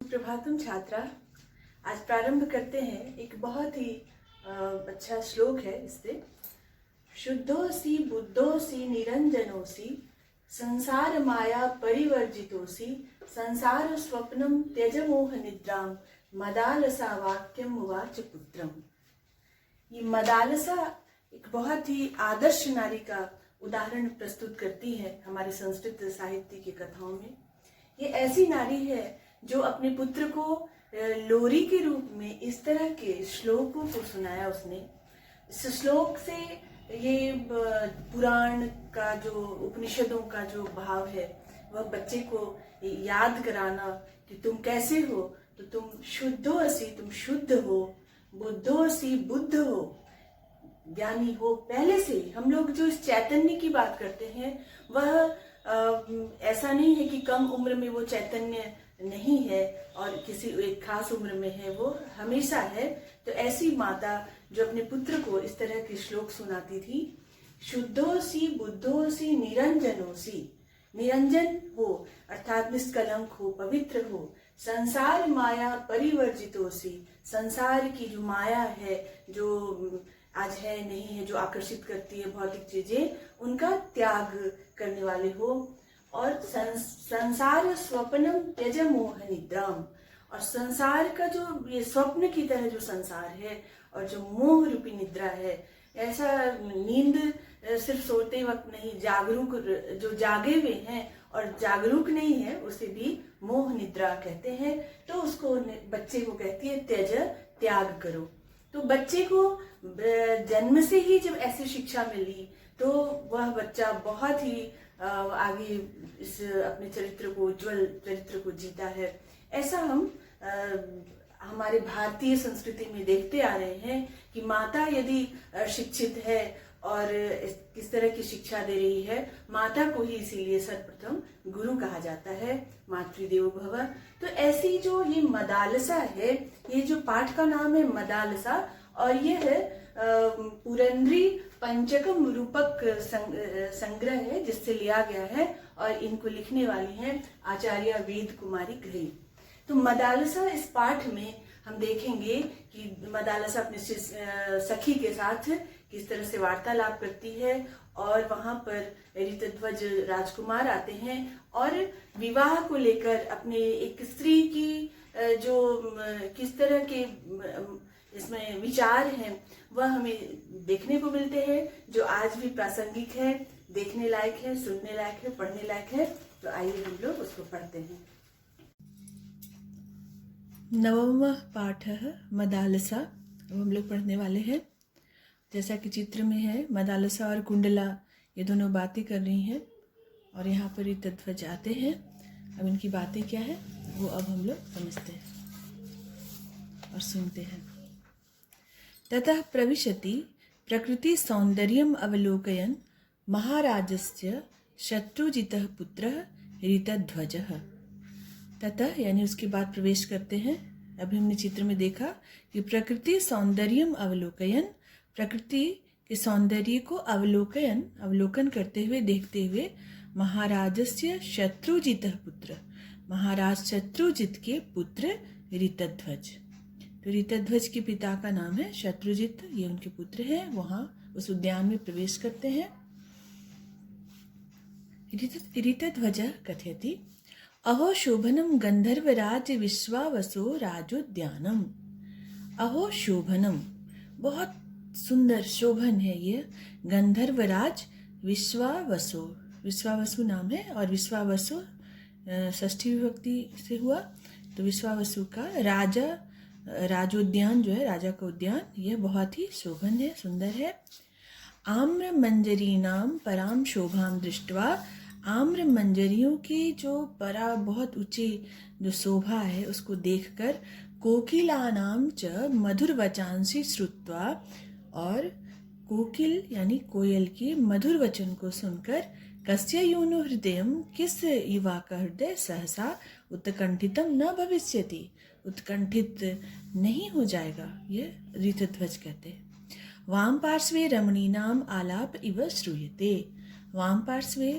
सुप्रभातम छात्रा। आज प्रारंभ करते हैं एक बहुत ही अच्छा श्लोक है इससे। शुद्धोसी बुद्धोसी निरंजनोसी संसार माया परिवर्जितोसी संसार स्वप्नम त्यज मोह निद्राम मदालसा वाक्यम उवाच पुत्रम। ये मदालसा एक बहुत ही आदर्श नारी का उदाहरण प्रस्तुत करती है हमारे संस्कृत साहित्य की कथाओं में। ये ऐसी नारी है जो अपने पुत्र को लोरी के रूप में इस तरह के श्लोकों को सुनाया उसने। इस श्लोक से ये पुराण का जो उपनिषदों का जो भाव है वह बच्चे को याद कराना कि तुम कैसे हो, तो तुम शुद्धो असी, तुम शुद्ध हो, बुद्धो असी, बुद्ध हो, ज्ञानी हो। पहले से हम लोग जो इस चैतन्य की बात करते हैं वह ऐसा नहीं है कि कम उम्र में वो चैतन्य नहीं है और किसी एक खास उम्र में है, वो हमेशा है। तो ऐसी माता जो अपने पुत्र को इस तरह के श्लोक सुनाती थी, शुद्धोसी बुद्धोसी निरंजनोसी, निरंजन हो अर्थात निष्कलंक हो, पवित्र हो, संसार माया परिवर्जितोसी, संसार की जो माया है, जो आज है नहीं है, जो आकर्षित करती है भौतिक चीजें, उनका त्याग करने वाले हो। और संसार स्वप्नम त्यज मोह निद्राम, और संसार का जो ये स्वप्न की तरह जो संसार है और जो मोह रूपी निद्रा है, ऐसा नींद सिर्फ सोते वक्त नहीं, जागरूक जो जागे हुए हैं और जागरूक नहीं है उसे भी मोह निद्रा कहते हैं। तो उसको बच्चे को कहती है त्यज, त्याग करो। तो बच्चे को जन्म से ही जब ऐसी शिक्षा मिली तो वह बच्चा बहुत ही आगे इस अपने चरित्र को, उज्जवल चरित्र को जीता है। ऐसा हम हमारे भारतीय संस्कृति में देखते आ रहे हैं कि माता यदि शिक्षित है और किस तरह की शिक्षा दे रही है, माता को ही इसीलिए सर्वप्रथम गुरु कहा जाता है, मातृदेवो भव। तो ऐसी जो ये मदालसा है, ये जो पाठ का नाम है मदालसा, और ये है पुरंद्री पंचकम रूपक संग्रह है जिससे लिया गया है, और इनको लिखने वाली हैं आचार्य वेद कुमारी ग्रही। तो मदालसा इस पाठ में हम देखेंगे कि मदालसा अपने सखी के साथ किस तरह से वार्तालाप करती है, और वहां पर ऋतध्वज राजकुमार आते हैं और विवाह को लेकर अपने एक स्त्री की जो किस तरह के इसमें विचार हैं वह हमें देखने को मिलते हैं, जो आज भी प्रासंगिक है, देखने लायक है, सुनने लायक है, पढ़ने लायक है। तो आइए हम लोग उसको पढ़ते हैं। नवम पाठ मदालसा, अब हम लोग पढ़ने वाले हैं। जैसा कि चित्र में है, मदालसा और कुंडला ये दोनों बातें कर रही हैं और यहाँ पर ऋतध्वज आते हैं। अब इनकी बातें क्या है वो अब हम लोग समझते हैं और सुनते हैं। ततः प्रविशति प्रकृति सौंदर्यम अवलोकयन् महाराजस्य शत्रुजितः पुत्रः ऋतध्वजः। ततः यानी उसके बाद प्रवेश करते हैं। अभी हमने चित्र में देखा कि प्रकृति सौंदर्यम अवलोकयन्, प्रकृति के सौंदर्य को अवलोकन करते हुए, देखते हुए, महाराजस्य शत्रुजितः पुत्र, महाराज शत्रुजित के पुत्र ऋतध्वज। तो ऋतध्वज के पिता का नाम है शत्रुजित, ये उनके पुत्र हैं। वहां उस उद्यान में प्रवेश करते हैं। ऋतध्वज कथयति अहो शोभनम गंधर्वराज विश्वावसो राजोद्यानम। अहो शोभनम, बहुत सुंदर शोभन है ये, गंधर्वराज विश्वावसो, विश्वावसु नाम है और विश्वावसु षष्ठी विभक्ति से हुआ। तो विश्वावसु का राजोद्यान जो है, राजा का उद्यान, यह बहुत ही शोभन है, सुंदर है। आम्र मंजरी नाम पराम शोभाम दृष्टवा, आम्र मंजरियों की जो परा बहुत ऊंची जो शोभा है उसको देखकर, कोकिलानाम च मधुर वचांसी श्रुत्वा, और कोकिल यानी कोयल की मधुर वचन को सुनकर, कस्य यूनो हृदयम, किस युवा का हृदय सहसा उत्कंठितम न भविष्यति, उत्कंठित नहीं हो जाएगा, ये ऋतध्वज कहते हैं। वाम पार्श्वे रमणीनाम आलाप इव श्रूयते, वाम पार्श्वे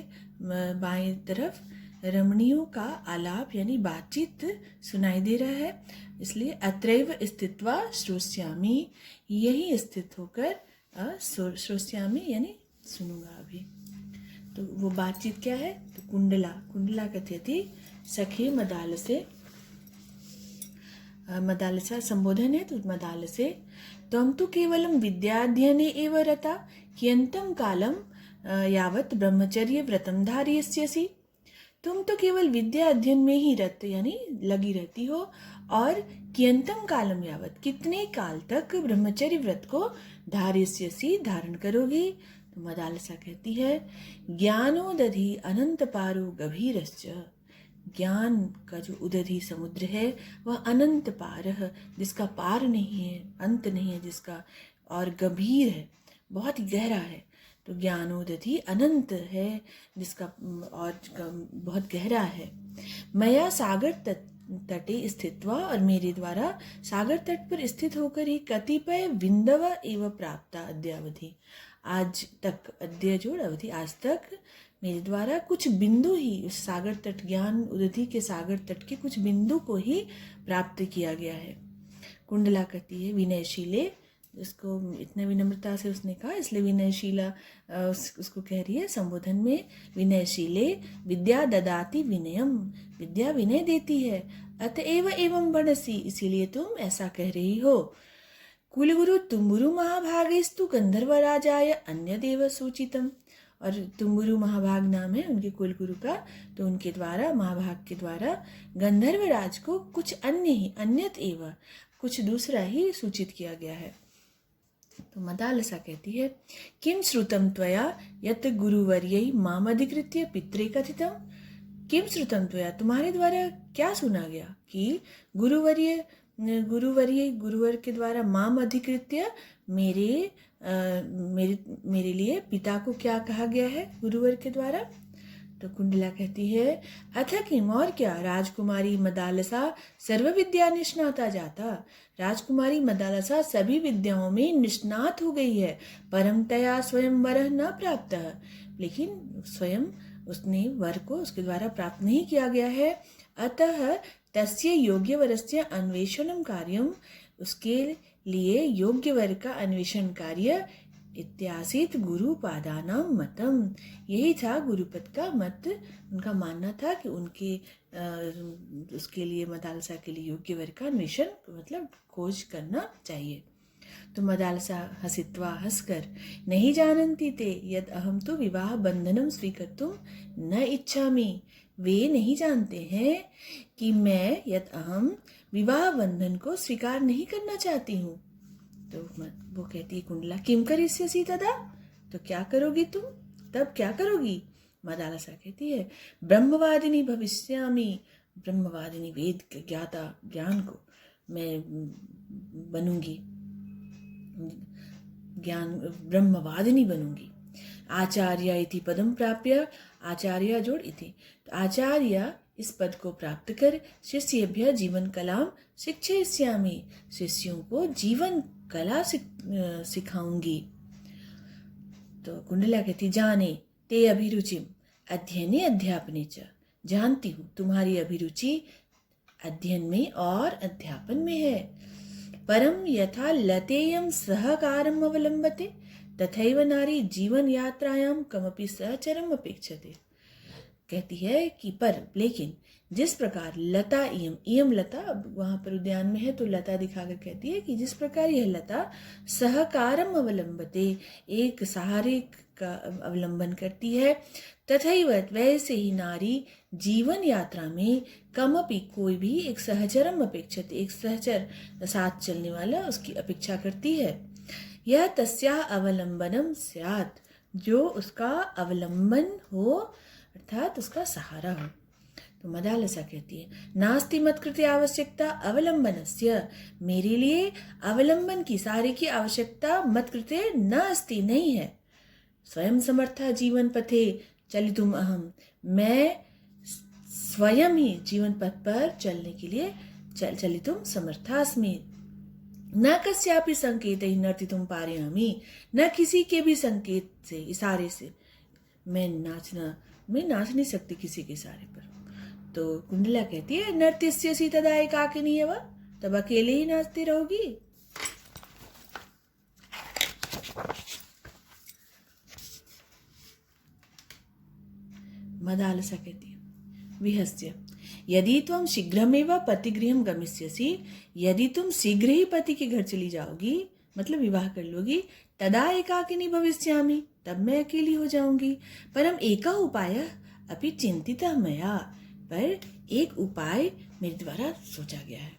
बाएं तरफ रमणियों का आलाप यानी बातचीत सुनाई दे रहा है, इसलिए अत्रैव स्थित्वा श्रोष्यामि, यही स्थित होकर श्रोष्यामि यानी सुनूंगा अभी। तो वो बातचीत क्या है? तो कुंडला कथयति सखे मदालसे, मदालसा संबोधन है, तो मदालसे त्वं तु केवलं विद्याध्ययने एव रता कियन्तं कालं यावत् ब्रह्मचर्य व्रतं धारयस्यसि। तुम तो केवल विद्या अध्ययन में ही रत यानी लगी रहती हो, और कियंतम कालम यावत कितने काल तक ब्रह्मचर्य व्रत को धारयस्यसि धारण करोगी। तो मदालसा कहती है ज्ञानोदधि अनंत पारो गभीरश्च, ज्ञान का जो उदधि समुद्र है वह अनंत पार है, जिसका पार नहीं है, अंत नहीं है जिसका, और गंभीर है, बहुत ही गहरा है। तो ज्ञानोदधि अनंत है जिसका और बहुत गहरा है। मया सागर तटे स्थित्वा, और मेरे द्वारा सागर तट पर स्थित होकर ही कतिपय बिंदव एवं प्राप्ता अद्यावधि, आज तक, अद्य जोड़ अवधि, आज तक मेरे द्वारा कुछ बिंदु ही उस सागर तट, ज्ञान उदधि के सागर तट के कुछ बिंदु को ही प्राप्त किया गया है। कुंडला कहती है विनयशीले, उसको इतने विनम्रता से उसने कहा इसलिए विनयशीला उसको कह रही है संबोधन में, विनयशीले विद्या ददाति विनयम, विद्या विनय देती है, अतएव एवं बनसी, इसीलिए तुम ऐसा कह रही हो। कुलगुरु तुम्बुरु महाभागेस्तु गंधर्व राजाय अन्य देव सूचितम, और तुम्बुरु महाभाग नाम है उनके कुलगुरु का, तो उनके द्वारा, महाभाग के द्वारा गंधर्व राज को कुछ अन्य ही, अन्यत एव, कुछ दूसरा ही सूचित किया गया है। तो मदालसा कहती है किम श्रुतम त्वया यत गुरुवर्यै माम अधिकृत्य पित्रे कथितम, किम श्रुतम त्वया, तुम्हारे द्वारा क्या सुना गया कि गुरुवर के द्वारा माम अधिकृत्य, मेरे लिए पिता को क्या कहा गया है गुरुवर के द्वारा। तो कुंडला कहती है अथ किम, और क्या, राजकुमारी मदालसा सर्व विद्या निष्णाता जाता, राजकुमारी मदालसा सभी विद्याओं में निष्णात हो गई है, परमतया स्वयं वर न प्राप्त, लेकिन स्वयं उसने वर को उसके द्वारा प्राप्त नहीं किया गया है। अतः तस्य योग्य वरस्य अन्वेषणम कार्यम, उसके लिए योग्य वर का अन्वेषण कार्य, इत्यासित गुरुपादानाम मतम, यही था गुरुपद का मत, उनका मानना था कि उनके उसके लिए, मदालसा के लिए योग्य वर का अन्वेषण मतलब खोज करना चाहिए। तो मदालसा हसित्वा, हंसकर, नहीं जानन्ति ते यद अहम तो विवाह बंधनम स्वीकर्तुम न इच्छामि, वे नहीं जानते हैं कि मैं यद अहम विवाह बंधन को स्वीकार नहीं करना चाहती हूँ। तो वो कहती है कुंडला किम करिष्यसि तदा, तो क्या करोगी तुम, तब क्या करोगी। मदालसा कहती है ब्रह्मवादिनी भविष्यामि, ब्रह्मवादिनी वेद ज्ञाता, ज्ञान को मैं बनूंगी, ज्ञान ब्रह्मवादिनी बनूंगी। आचार्य इति पदम प्राप्य, आचार्य जोड़ इति, तो आचार्य इस पद को प्राप्त कर शिष्येभ्य जीवन कलाम शिक्षयिष्यामि, शिष्यों को जीवन कला सिखाऊंगी। तो कुंडला कहती जाने ते अभिरुचिम अध्ययने अध्यापने च, जानती हूँ तुम्हारी अभिरुचि अध्ययन में और अध्यापन में है। परम यथा लतेयम सहकारम अवलंबते तथैव नारी जीवन यात्रायाम कमपि सहचरम अपेक्षते, कहती है कि पर, लेकिन जिस प्रकार लता, इयम लता, अब वहाँ पर उद्यान में है तो लता दिखाकर कहती है कि जिस प्रकार यह लता सहकारम अवलंबते, एक सहारे का अवलंबन करती है, तथैव वैसे ही नारी जीवन यात्रा में कमपि कोई भी एक सहचरम अपेक्षते, एक सहचर साथ चलने वाला उसकी अपेक्षा करती है। यह तस्या अवलंबनम स्यात्, जो उसका अवलंबन हो अर्थात उसका सहारा हो। तो मदालसा कहती है नास्ति मत्कृते आवश्यकता अवलंबनस्य, मेरे लिए अवलंबन की, सहारे की आवश्यकता मत्कृते न अस्ति, नहीं है। स्वयं समर्था जीवन पथे चलितुम अहम, मैं स्वयं ही जीवन पथ पर चलने के लिए चलितुम समर्थास्मि। न कस्यापि संकेत ही नर्तितुम पारयामि, न किसी के भी संकेत से, इशारे से मैं नाचना मैं नाच नहीं सकती किसी के सहारे पर। तो कुंडला कहती है नर्तिष्यसि तदा एकाकिनी एव, तब अकेले ही नाचती रहोगी। मदालसा कहती है विहस्य यदि तुम शीघ्रमेव पतिगृहं गमिष्यसि, यदि तुम शीघ्र ही पति के घर चली जाओगी, मतलब विवाह कर लोगी, तदा एकाकिनी भविष्यामि, तब मैं अकेली हो जाऊंगी। परम एका उपाय अपि चिंतितः मया, पर एक उपाय मेरे द्वारा सोचा गया है।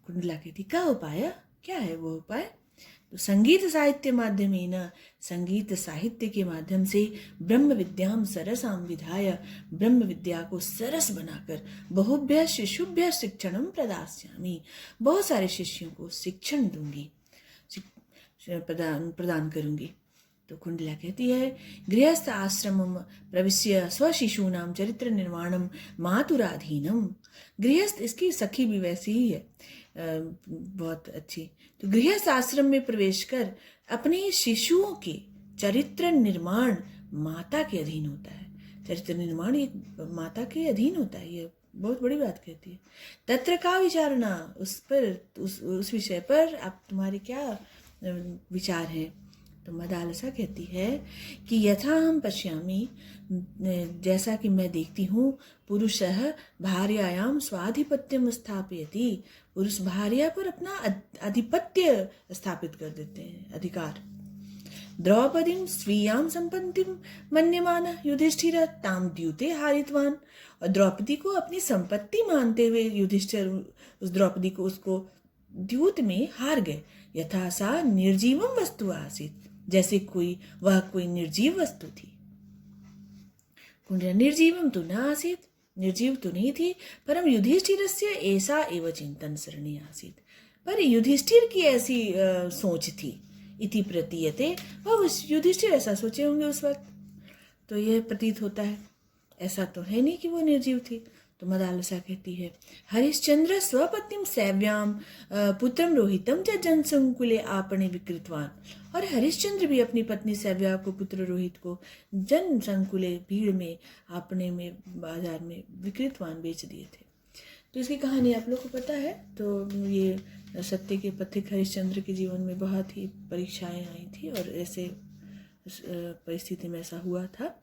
कुंडला कहती का उपाय, क्या है वो उपाय? तो संगीत साहित्य माध्यमेन, संगीत साहित्य के माध्यम से ब्रह्म विद्याम सरसाम विधाय, ब्रह्म विद्या को सरस बनाकर बहुभ्य शिशुभ्य शिक्षणम प्रदास्यामि, बहुत सारे शिष्यों को शिक्षण दूंगी, प्रदान करूंगी। तो कुंडला कहती है गृहस्थ आश्रमम प्रविश्य स्वशिशूनाम चरित्र निर्माणम मातुराधीनम। गृहस्थ, इसकी सखी भी वैसी ही है, बहुत अच्छी। तो गृहस्थ आश्रम में प्रवेश कर अपने शिशुओं के चरित्र निर्माण माता के अधीन होता है। चरित्र निर्माण एक माता के अधीन होता है, ये बहुत बड़ी बात कहती है। तत्र का विचारणा, उस पर, उस विषय पर आप तुम्हारे क्या विचार है? तो मदालसा कहती है कि यथा हम पश्यामि, जैसा कि मैं देखती हूँ, पुरुषः भार्यायाम स्वाधिपत्यम स्थापयति, पुरुष भार्या पर अपना आधिपत्य स्थापित कर देते हैं, अधिकार। द्रौपदीं स्वीयां संपत्तिं मन्यमानः युधिष्ठिरः तां द्यूते हारितवान, और द्रौपदी को अपनी संपत्ति मानते हुए युधिष्ठिर उस द्रौपदी को उसको द्यूत में हार गए। यथा सा निर्जीवम वस्तु आसीत, जैसे वह कोई निर्जीव वस्तु थी। कुंडला निर्जीवम तो न आसीत, निर्जीव तो नहीं थी, परम युधिष्ठिरस्य ऐसा एव चिंतन सरणी आसीत, पर युधिष्ठिर की ऐसी सोच थी। इति प्रतीयते, वह युधिष्ठिर ऐसा सोचे होंगे उस वक्त, तो यह प्रतीत होता है। ऐसा तो है नहीं कि वो निर्जीव थी। तो मदालसा कहती है हरिश्चंद्र स्वपत्नीं सैव्याम पुत्रम रोहितम च जनसंकुले आपणे विकृतवान, और हरिश्चंद्र भी अपनी पत्नी सैव्या को, पुत्र रोहित को जनसंकुले भीड़ में, आपने में, बाजार में विकृतवान बेच दिए थे। तो इसकी कहानी आप लोग को पता है। तो ये सत्य के पथिक हरिश्चंद्र के जीवन में बहुत ही परीक्षाएं आई थी और ऐसे परिस्थिति में ऐसा हुआ था।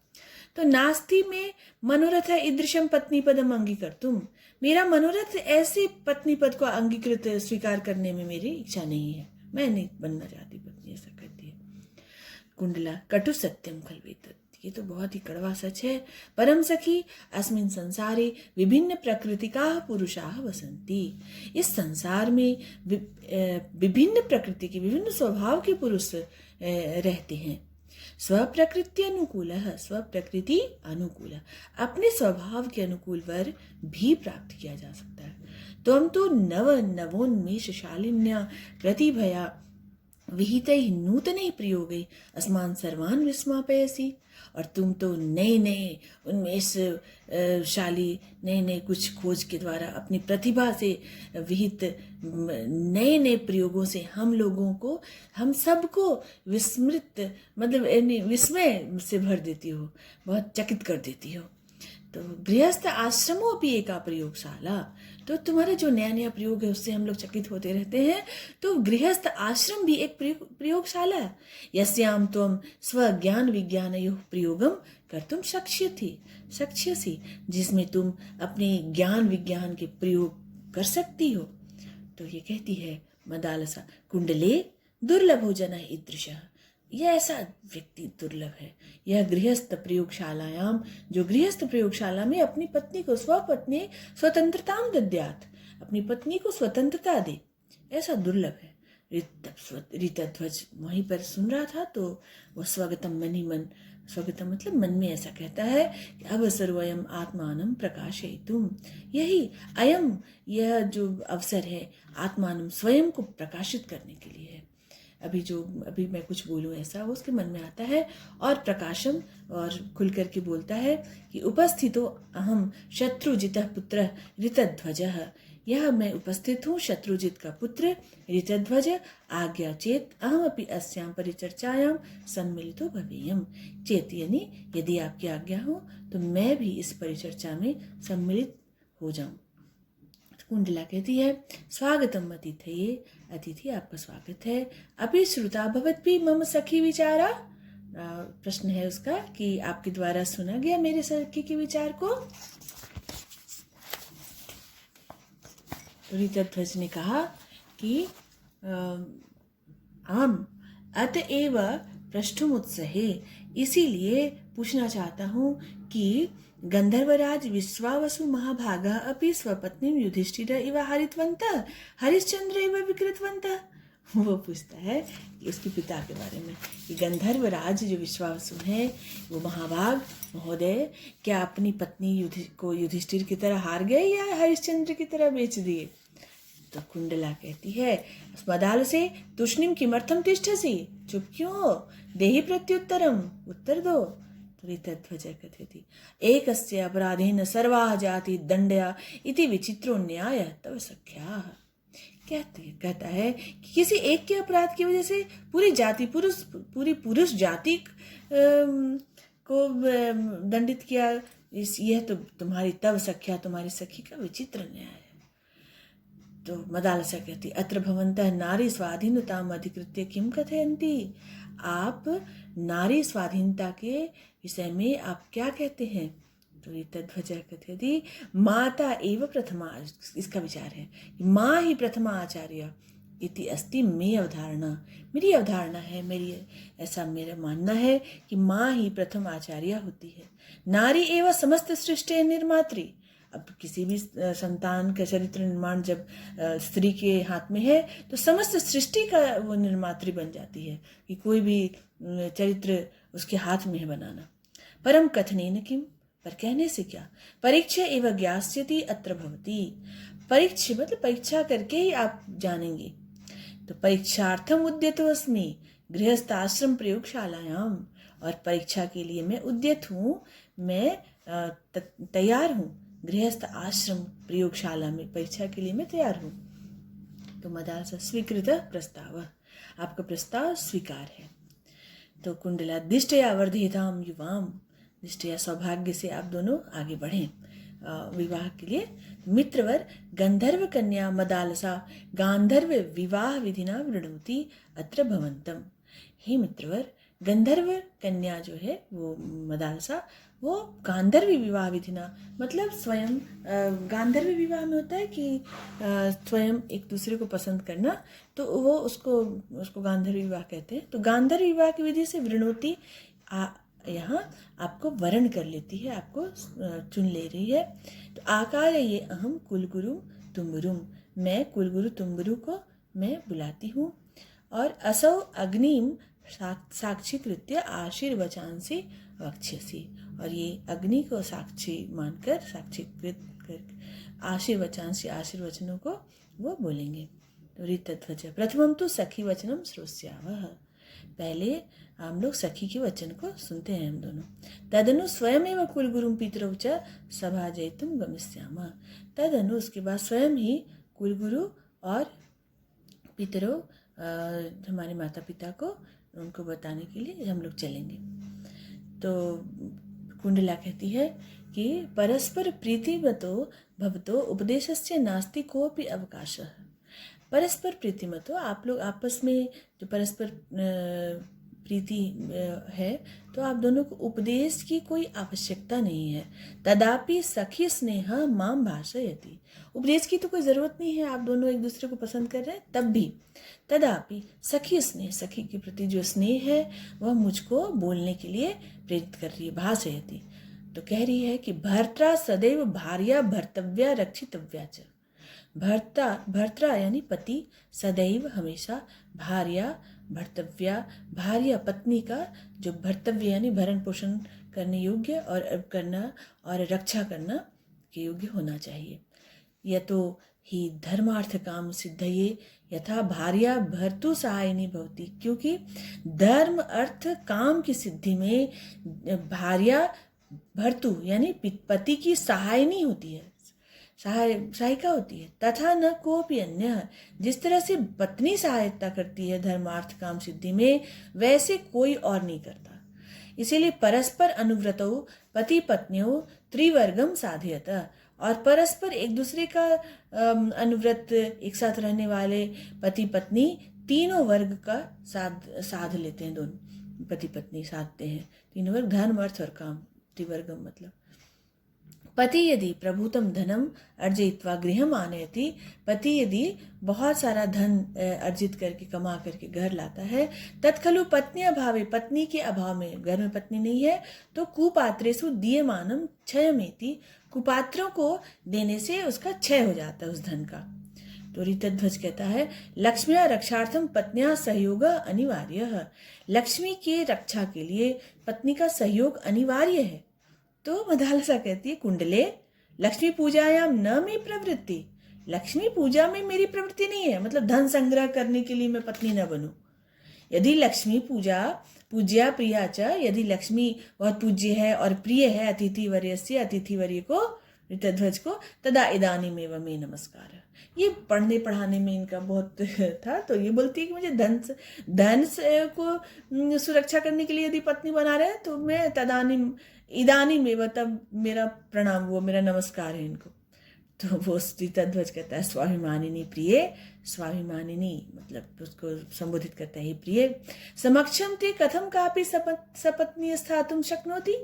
तो नास्ति में मनोरथ है ईदृशम पत्नी पदम अंगीकर्तुम, मेरा मनोरथ ऐसे पत्नी पद को अंगीकृत स्वीकार करने में मेरी इच्छा नहीं है, मैं नहीं बनना चाहती पत्नी, ऐसा कहती है। कुंडला कटु सत्यम खलवेतत्, ये तो बहुत ही कड़वा सच है। परम सखी अस्मिन् संसारे विभिन्न प्रकृतिकाः पुरुषाः वसन्ति, इस संसार में विभिन्न प्रकृति के, विभिन्न स्वभाव के पुरुष रहते हैं। स्वप्रकृति अनुकूल, स्वप्रकृति अनुकूल, अपने स्वभाव के अनुकूल वर भी प्राप्त किया जा सकता है। तो हम तो नवोन्मेष शालिन्या प्रतिभया विहितैः नूतनैः प्रयोगैः अस्मान् सर्वान् विस्मापयसि, और तुम तो नए नए उन्मेष शाली, नए नए कुछ खोज के द्वारा अपनी प्रतिभा से विहित नए नए प्रयोगों से हम लोगों को, हम सबको विस्मृत, मतलब विस्मय से भर देती हो, बहुत चकित कर देती हो। तो गृहस्थ आश्रमों भी एका प्रयोगशाला, तो तुम्हारे जो नया नया प्रयोग है उससे हम लोग चकित होते रहते हैं। तो गृहस्थ आश्रम भी एक प्रयोगशाला है। यस्याम त्वं स्वज्ञान विज्ञानयोः प्रयोगम कर्तुं शक्ष्यसि, जिसमें तुम अपने ज्ञान विज्ञान के प्रयोग कर सकती हो। तो ये कहती है मदालसा कुंडले दुर्लभो जनः ईदृशः, यह ऐसा व्यक्ति दुर्लभ है, यह गृहस्थ प्रयोगशालायाम, जो गृहस्थ प्रयोगशाला में अपनी पत्नी को, स्वपत्नी स्वतंत्रताम दद्यात्, अपनी पत्नी को स्वतंत्रता दे, ऐसा दुर्लभ है। ऋतध्वज वहीं पर सुन रहा था, तो वह स्वगतम मन ही मन, स्वगतम मतलब मन में ऐसा कहता है कि अब सर्वयम आत्मानम प्रकाशयितुम, यही अयम, यह जो अवसर है आत्मानम, स्वयं को प्रकाशित करने के लिए है। अभी मैं कुछ बोलूँ ऐसा वो उसके मन में आता है, और प्रकाशम, और खुल करके बोलता है कि उपस्थितो अहम शत्रुजितः पुत्रः ऋतध्वजः, यह मैं उपस्थित हूँ शत्रुजित का पुत्र ऋतध्वज, आज्ञा चेत अहमपि अस्यां परिचर्चायां सम्मिलितो भवेयम्। चेत यानी यदि आपकी आज्ञा हो तो मैं भी इस परिचर्चा में सम्मिलित हो जाऊं। कुंडला कहती है स्वागतम अतिथये, अतिथि आपका स्वागत है। अभी श्रुता भवद्भि मम सखी विचारा, प्रश्न है उसका कि आपके द्वारा सुना गया मेरे सखी के विचार को। ऋतध्वज ने कहा कि आम अतएव पृष्ठुमुत्सहे, इसीलिए पूछना चाहता हूँ कि गंधर्वराज विश्वावसु महाभागा अपि स्वपत्नी युधिष्ठिर इव हरितवन्तः हरिश्चंद्र इव विकृतवन्तः। वो पूछता है कि उसके पिता के बारे में कि गंधर्वराज जो विश्वावसु हैं वो महाभाग महोदय क्या अपनी पत्नी को युधिष्ठिर की तरह हार गए या हरिश्चंद्र की तरह बेच दिए। तो कुंडला कहती है स्मदाल से तूष्णीम किमर्थम तिष्ठसि, चुप क्यों हो, देहि प्रत्युत्तरम, उत्तर दो। तो ऋतध्वज कथयति एकस्य अपराधेन सर्वाः जाति दंडया इति विचित्रो न्याय तव सख्याः। कहता है कि किसी एक के अपराध की वजह से पूरी पुरुष जाति को दंडित किया, यह तो तुम्हारी तव सख्या, तुम्हारी सखी का विचित्र न्याय है। तो मदालसा कहती अत्र भवन्तः नारी स्वाधीनताम अधिकृत्य किम कथयन्ति, आप नारी स्वाधीनता के विषय में आप क्या कहते हैं। तो ऋतध्वज कथयति माता एव प्रथमा, इसका विचार है कि माँ ही प्रथमा आचार्य इति अस्ति मे अवधारणा, मेरी अवधारणा है, ऐसा मेरा मानना है कि माँ ही प्रथम आचार्य होती है। नारी एवं समस्त सृष्टि निर्मात्री, अब किसी भी संतान का चरित्र निर्माण जब स्त्री के हाथ में है तो समस्त सृष्टि का वो निर्मात्री बन जाती है कि कोई भी चरित्र उसके हाथ में है बनाना। परम कथनेन किम, पर कहने से क्या, परीक्षा एवं ज्ञास्यति अत्र भवति, परीक्षा मतलब परीक्षा करके ही आप जानेंगे। तो परीक्षार्थम उद्यतो अस्मि गृहस्थ आश्रम प्रयोगशालायाम, और परीक्षा के लिए मैं उद्यत हूँ, मैं तैयार हूँ गृहस्थ आश्रम प्रयोगशाला में, परीक्षा के लिए मैं तैयार हूँ। तो मदालसा स्वीकृत प्रस्ताव, आपका प्रस्ताव स्वीकार है। तो कुंडला दिष्टया वर्धिताम युवाम, दिष्टया सौभाग्य से आप दोनों आगे बढ़ें विवाह के लिए। मित्रवर गंधर्व कन्या मदालसा गांधर्व विवाह विधिना वृणोति अत्र भवंतम। हे मित्रवर, गंधर्व कन्या जो है वो मदालसा, वो गांधर्वी विवाह विधिना मतलब स्वयं गांधर्वी विवाह में होता है कि स्वयं एक दूसरे को पसंद करना, तो वो उसको गांधर्वी विवाह कहते हैं। तो गांधर्वी विवाह की विधि से वृणोति यहाँ आपको वरण कर लेती है, आपको चुन ले रही है। तो आकार ये अहम कुलगुरु तुम्बरुम, मैं कुलगुरु तुम्बरु को मैं बुलाती हूँ। और असौ अग्निम साक्षी कृत्य आशीर्वचांसी वक्ष्यसि, और ये अग्नि को साक्षी मानकर साक्षीकृत कर आशीर्वचांसी आशीर्वचनों को वो बोलेंगे। तो ऋतध्वज प्रथमम तो सखी वचनम श्रोस्यावः, पहले हम लोग सखी के वचन को सुनते हैं हम दोनों। तदनु स्वयं एवं कुलगुरुम पितरौ च सभा जयितुम गमिष्यामः, तदनु उसके बाद स्वयं ही कुलगुरु और पितरों हमारे माता पिता को उनको बताने के लिए हम लोग चलेंगे। तो कुंडला कहती है कि परस्पर प्रीतिमतो भवतो उपदेशस्य नास्ति कोऽपि अवकाशः। परस्पर प्रीतिमतो, आप लोग आपस में जो परस्पर प्रीति है तो आप दोनों को उपदेश की कोई आवश्यकता नहीं है। तदापि सखी स्नेह माम भाषयति, उपदेश की तो कोई ज़रूरत नहीं है, आप दोनों एक दूसरे को पसंद कर रहे हैं तब भी। तदापि सखी स्नेह, सखी के प्रति जो स्नेह है वह मुझको बोलने के लिए प्रेरित कर रही है। भाषयति तो कह रही है कि भर्त्रा सदैव भार्या भर्तव्या रक्षितव्या च, भर्त्रा यानी पति, सदैव हमेशा, भार्या भर्तव्या, भार्या पत्नी का जो भर्तव्य यानी भरण पोषण करने योग्य और करना और रक्षा करना के योग्य होना चाहिए। यतो ही धर्मार्थ काम सिद्धये यथा भार्या भर्तु सहायिनी भवति, क्योंकि धर्म अर्थ काम की सिद्धि में भार्या भर्तु यानी पति की सहायिनी होती है, सहायिका होती है। तथा न कोपि अन्य, जिस तरह से पत्नी सहायता करती है धर्मार्थ काम सिद्धि में, वैसे कोई और नहीं करता। इसीलिए परस्पर अनुव्रतौ पति पत्नियों त्रिवर्गम साधयत, और परस्पर एक दूसरे का अनुव्रत एक साथ रहने वाले पति पत्नी तीनों वर्ग का साध लेते हैं। दोनों पति पत्नी साधते हैं तीनों वर्ग, धर्म अर्थ और काम, त्रिवर्गम मतलब। पति यदि प्रभुतम धनम अर्जयित्वा गृहम आनयति, पति यदि बहुत सारा धन अर्जित करके कमा करके घर लाता है, तत्खलु पत्नी अभावे, पत्नी के अभाव में, घर में पत्नी नहीं है तो कुपात्रेषु दीयमानम क्षयमेति, कुपात्रों को देने से उसका क्षय हो जाता है उस धन का। तो ऋतध्वज कहता है लक्ष्म्या रक्षार्थम पत्न्या सहयोग अनिवार्य, लक्ष्मी के रक्षा के लिए पत्नी का सहयोग अनिवार्य है। तो मदालसा कहती है कुंडले लक्ष्मी पूजायाम न में प्रवृत्ति, लक्ष्मी पूजा में मेरी प्रवृत्ति नहीं है, मतलब धन संग्रह करने के लिए मैं पत्नी न बनूं। यदि लक्ष्मी पूजा पूज्या प्रिया च, यदि लक्ष्मी बहुत पूज्य है और प्रिय है अतिथि वर्यस्य, अतिथि वर्य को, ऋतध्वज को, तदा इदानीमेव मे नमस्कार। ये पढ़ने पढ़ाने में इनका बहुत था, तो ये बोलती है कि मुझे धन को सुरक्षा करने के लिए यदि पत्नी बना रहे हैं तो मैं तदानी इदानीमेव, तब मेरा प्रणाम, वो मेरा नमस्कार है इनको। तो वो ऋतध्वज कहता है स्वाभिमानिनी प्रिय, स्वाभिमानिनी मतलब उसको संबोधित करता है प्रिय। समक्षम ते कथम कापि सपत्नी स्थातुम शक्नोति,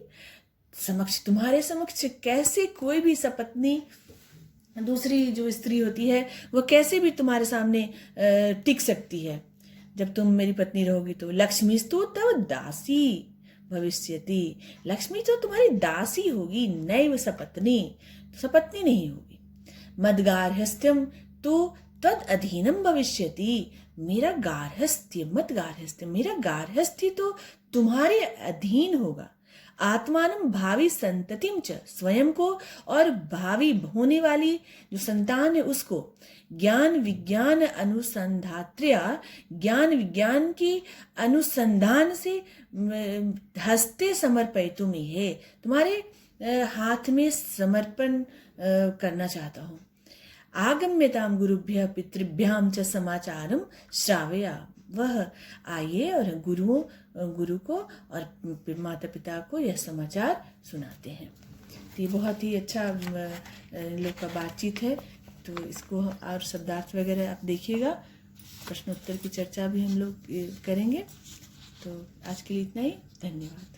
समक्ष, तुम्हारे समक्ष कैसे कोई भी सपत्नी, दूसरी जो स्त्री होती है वो कैसे भी तुम्हारे सामने टिक सकती है जब तुम मेरी पत्नी रहोगी। तो लक्ष्मीस्तु तव दासी भविष्यति, लक्ष्मी तो तुम्हारी दासी होगी, नैव सपत्नी, सपत्नी नहीं होगी। मदगार्हस्थ्यम तो तद अधीनम भविष्यति, मेरा गार्हस्थ्य, मत गार्हस्थ्य, मेरा गार्हस्थ्य तो तुम्हारे अधीन होगा। आत्मानम भावी संततिम च, स्वयं को और भावी होने वाली जो संतान है उसको, ज्ञान विज्ञान अनुसंधात्र्या, ज्ञान विज्ञान की अनुसंधान से हस्ते समर्पयितुम है, तुम्हारे हाथ में समर्पण करना चाहता हूँ। आगम्यताम गुरुभ्य पितृभ्याम च समाचारम श्रावया, वह आइए और गुरु को और माता पिता को यह समाचार सुनाते हैं। तो ये बहुत ही अच्छा लोग का बातचीत है। तो इसको और शब्दार्थ वगैरह आप देखिएगा, प्रश्नोत्तर की चर्चा भी हम लोग करेंगे। तो आज के लिए इतना ही, धन्यवाद।